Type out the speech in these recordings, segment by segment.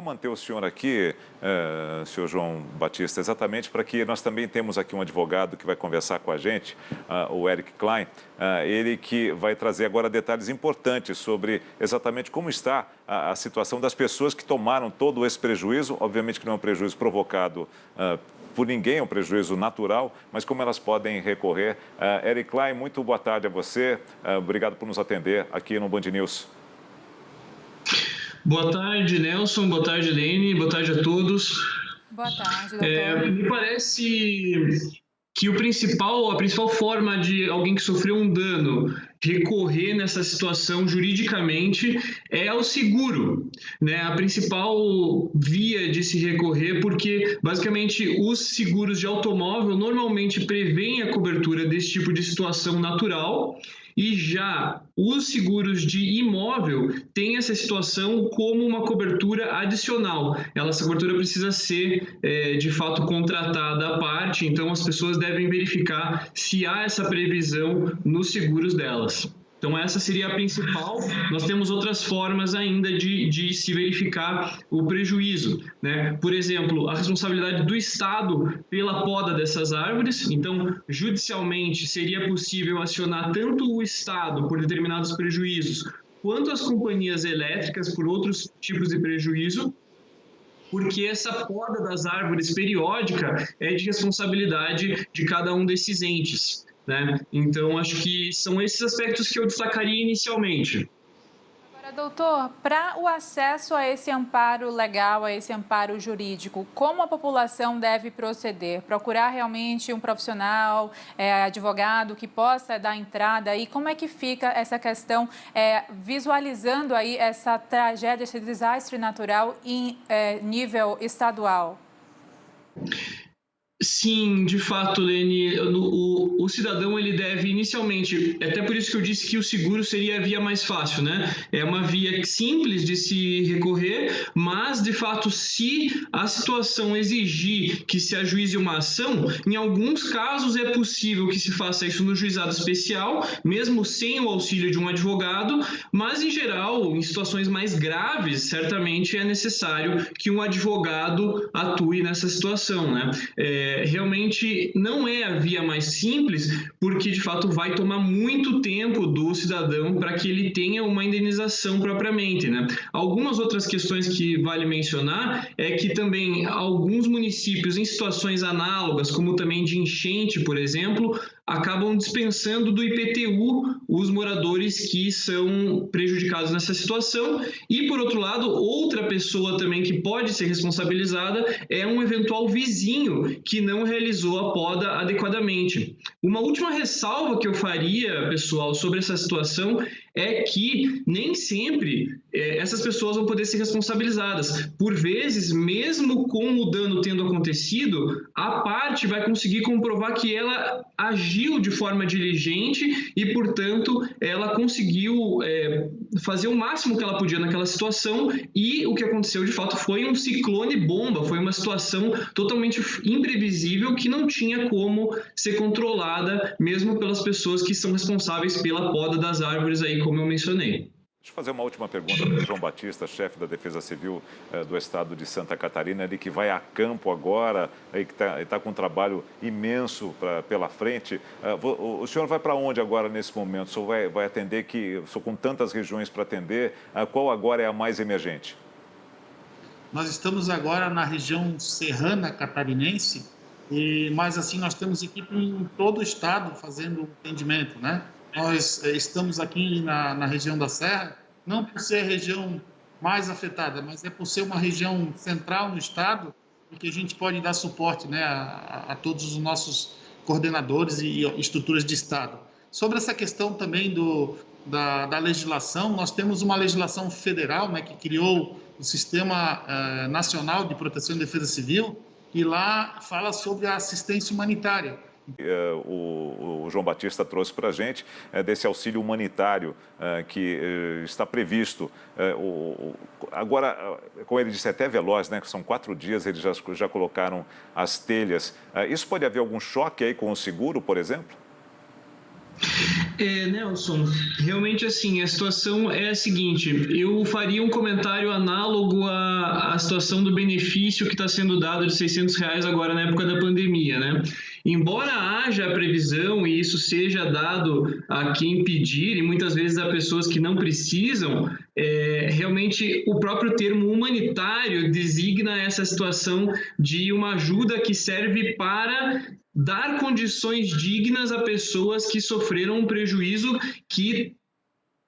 manter o senhor aqui, senhor João Batista, exatamente para que nós também temos aqui um advogado que vai conversar com a gente, o Eric Klein, ele que vai trazer agora detalhes importantes sobre exatamente como está a situação das pessoas que tomaram todo esse prejuízo. Obviamente que não é um prejuízo provocado por ninguém, é um prejuízo natural, mas como elas podem recorrer. Eric Klein, muito boa tarde a você, obrigado por nos atender aqui no Band News. Boa tarde, Nelson. Boa tarde, Lene. Boa tarde a todos. Boa tarde, doutor. Me parece que a principal forma de alguém que sofreu um dano recorrer nessa situação juridicamente é ao seguro, né? A principal via de se recorrer, porque basicamente os seguros de automóvel normalmente prevêem a cobertura desse tipo de situação natural, e já os seguros de imóvel têm essa situação como uma cobertura adicional. Essa cobertura precisa ser, de fato, contratada à parte, então as pessoas devem verificar se há essa previsão nos seguros delas. Então, essa seria a principal. Nós temos outras formas ainda de se verificar o prejuízo, né? Por exemplo, a responsabilidade do Estado pela poda dessas árvores. Então, judicialmente, seria possível acionar tanto o Estado por determinados prejuízos, quanto as companhias elétricas por outros tipos de prejuízo, porque essa poda das árvores periódica é de responsabilidade de cada um desses entes, né? Então, acho que são esses aspectos que eu destacaria inicialmente. Agora, doutor, para o acesso a esse amparo legal, a esse amparo jurídico, como a população deve proceder? Procurar realmente um profissional, advogado, que possa dar entrada? E como é que fica essa questão, visualizando aí essa tragédia, esse desastre natural em nível estadual? Sim, de fato, Lene, o cidadão ele deve inicialmente, até por isso que eu disse que o seguro seria a via mais fácil, né? É uma via simples de se recorrer, mas de fato, se a situação exigir que se ajuize uma ação, em alguns casos é possível que se faça isso no juizado especial, mesmo sem o auxílio de um advogado, mas em geral, em situações mais graves, certamente é necessário que um advogado atue nessa situação, né? Realmente não é a via mais simples, porque de fato vai tomar muito tempo do cidadão para que ele tenha uma indenização propriamente, né? Algumas outras questões que vale mencionar é que também alguns municípios em situações análogas, como também de enchente, por exemplo, acabam dispensando do IPTU os moradores que são prejudicados nessa situação. E, por outro lado, outra pessoa também que pode ser responsabilizada é um eventual vizinho que não realizou a poda adequadamente. Uma última ressalva que eu faria, pessoal, sobre essa situação é que nem sempre essas pessoas vão poder ser responsabilizadas. Por vezes, mesmo com o dano tendo acontecido, a parte vai conseguir comprovar que ela agiu de forma diligente e, portanto, ela conseguiu fazer o máximo que ela podia naquela situação, e o que aconteceu, de fato, foi um ciclone bomba, foi uma situação totalmente imprevisível que não tinha como ser controlada, mesmo pelas pessoas que são responsáveis pela poda das árvores aí, como eu mencionei. Deixa eu fazer uma última pergunta para o João Batista, chefe da Defesa Civil do Estado de Santa Catarina, ele que vai a campo agora, aí que está com um trabalho imenso pela frente. O senhor vai para onde agora nesse momento? O senhor vai atender sou com tantas regiões para atender, qual agora é a mais emergente? Nós estamos agora na região serrana catarinense, mas assim nós temos equipe em todo o estado fazendo atendimento, né? Nós estamos aqui na região da Serra, não por ser a região mais afetada, mas é por ser uma região central no estado e que a gente pode dar suporte, né, a todos os nossos coordenadores e estruturas de estado. Sobre essa questão também da legislação, nós temos uma legislação federal, né, que criou o Sistema Nacional de Proteção e Defesa Civil, e lá fala sobre a assistência humanitária. O João Batista trouxe para a gente desse auxílio humanitário que está previsto. Agora, como ele disse, até veloz, né? Que são 4 dias, eles já colocaram as telhas. Isso pode haver algum choque aí com o seguro, por exemplo? Nelson, realmente assim, a situação é a seguinte, eu faria um comentário análogo à situação do benefício que está sendo dado de R$ 600 agora na época da pandemia, né? Embora haja a previsão e isso seja dado a quem pedir, e muitas vezes a pessoas que não precisam, realmente o próprio termo humanitário designa essa situação de uma ajuda que serve para dar condições dignas a pessoas que sofreram um prejuízo que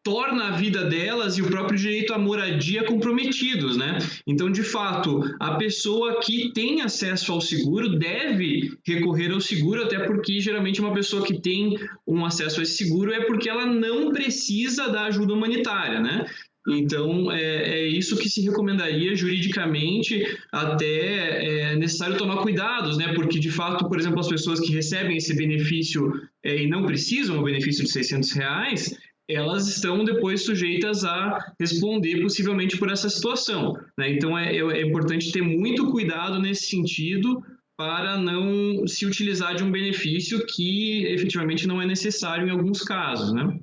torna a vida delas e o próprio direito à moradia comprometidos, né? Então, de fato, a pessoa que tem acesso ao seguro deve recorrer ao seguro, até porque geralmente uma pessoa que tem um acesso a esse seguro é porque ela não precisa da ajuda humanitária, né? Então, é isso que se recomendaria juridicamente, até é necessário tomar cuidados, né? Porque, de fato, por exemplo, as pessoas que recebem esse benefício e não precisam do benefício de R$ 600, elas estão depois sujeitas a responder possivelmente por essa situação, né? Então, é importante ter muito cuidado nesse sentido para não se utilizar de um benefício que efetivamente não é necessário em alguns casos, né?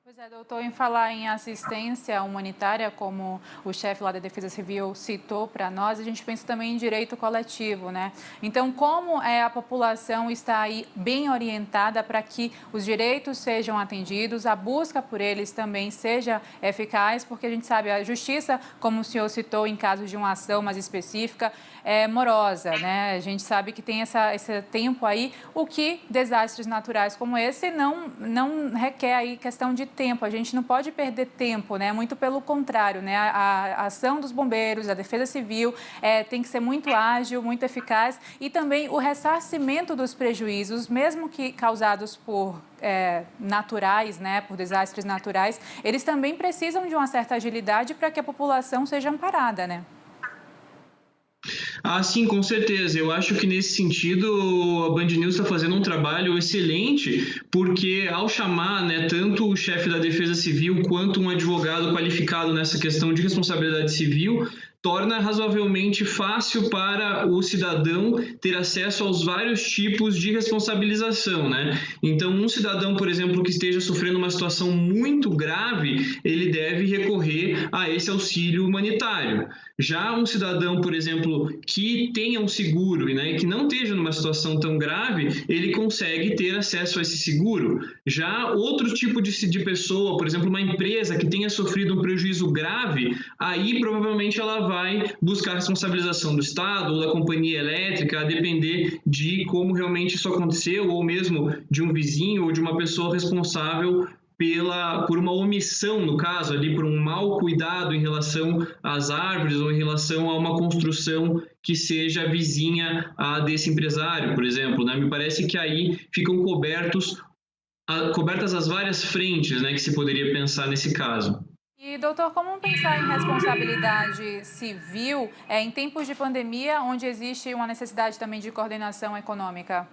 Pois é, doutor, em falar em assistência humanitária, como o chefe lá da Defesa Civil citou para nós, a gente pensa também em direito coletivo, né? Então, como a população está aí bem orientada para que os direitos sejam atendidos, a busca por eles também seja eficaz, porque a gente sabe, a justiça, como o senhor citou, em casos de uma ação mais específica, é morosa, né? A gente sabe que tem esse tempo aí, o que desastres naturais como esse não requer aí questão de tempo, a gente não pode perder tempo, né? Muito pelo contrário, né? A ação dos bombeiros, a Defesa Civil tem que ser muito ágil, muito eficaz e também o ressarcimento dos prejuízos, mesmo que causados por naturais, né? Por desastres naturais, eles também precisam de uma certa agilidade para que a população seja amparada, né? Ah, sim, com certeza. Eu acho que nesse sentido a Band News está fazendo um trabalho excelente, porque ao chamar, né, tanto o chefe da Defesa Civil quanto um advogado qualificado nessa questão de responsabilidade civil, torna razoavelmente fácil para o cidadão ter acesso aos vários tipos de responsabilização, né? Então, um cidadão, por exemplo, que esteja sofrendo uma situação muito grave, ele deve recorrer a esse auxílio humanitário. Já um cidadão, por exemplo, que tenha um seguro, né, e que não esteja numa situação tão grave, ele consegue ter acesso a esse seguro. Já outro tipo de pessoa, por exemplo, uma empresa que tenha sofrido um prejuízo grave, aí provavelmente ela vai buscar a responsabilização do Estado ou da companhia elétrica, a depender de como realmente isso aconteceu, ou mesmo de um vizinho ou de uma pessoa responsável por uma omissão, no caso, ali, por um mau cuidado em relação às árvores ou em relação a uma construção que seja vizinha a desse empresário, por exemplo, né? Me parece que aí ficam cobertas as várias frentes, né, que se poderia pensar nesse caso. E, doutor, como pensar em responsabilidade civil em tempos de pandemia, onde existe uma necessidade também de coordenação econômica?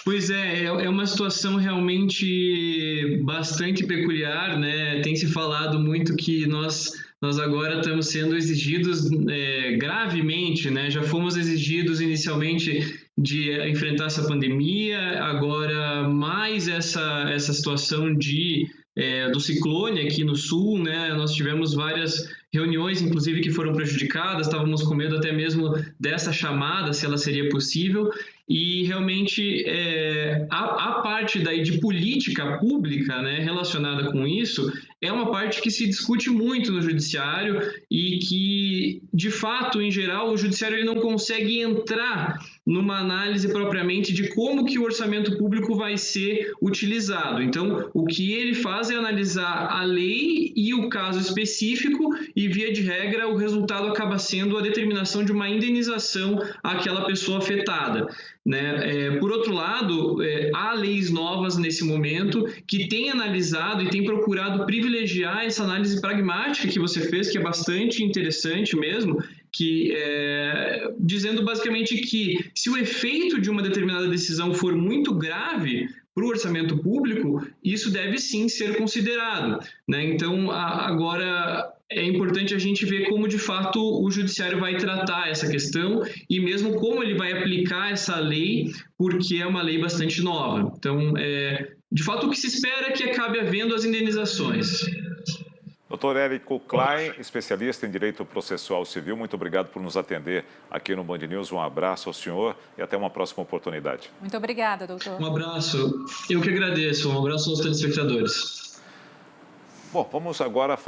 Pois é uma situação realmente bastante peculiar, né? Tem se falado muito que nós agora estamos sendo exigidos gravemente, né? Já fomos exigidos inicialmente de enfrentar essa pandemia, agora mais essa situação do ciclone aqui no sul, né? Nós tivemos várias reuniões, inclusive, que foram prejudicadas, estávamos com medo até mesmo dessa chamada, se ela seria possível, e realmente a parte daí de política pública, né, relacionada com isso, é uma parte que se discute muito no judiciário e que, de fato, em geral, o judiciário ele não consegue entrar numa análise propriamente de como que o orçamento público vai ser utilizado. Então, o que ele faz é analisar a lei e o caso específico e, via de regra, o resultado acaba sendo a determinação de uma indenização àquela pessoa afetada, né? Por outro lado, há leis novas nesse momento que têm analisado e têm procurado privilegiar essa análise pragmática que você fez, que é bastante interessante mesmo, que dizendo basicamente que se o efeito de uma determinada decisão for muito grave para o orçamento público, isso deve sim ser considerado, né? Então, agora é importante a gente ver como, de fato, o judiciário vai tratar essa questão e mesmo como ele vai aplicar essa lei, porque é uma lei bastante nova. Então, De fato, o que se espera é que acabe havendo as indenizações. Dr. Érico Klein, especialista em Direito Processual Civil, muito obrigado por nos atender aqui no Band News. Um abraço ao senhor e até uma próxima oportunidade. Muito obrigada, doutor. Um abraço. Eu que agradeço. Um abraço aos telespectadores. Bom, vamos agora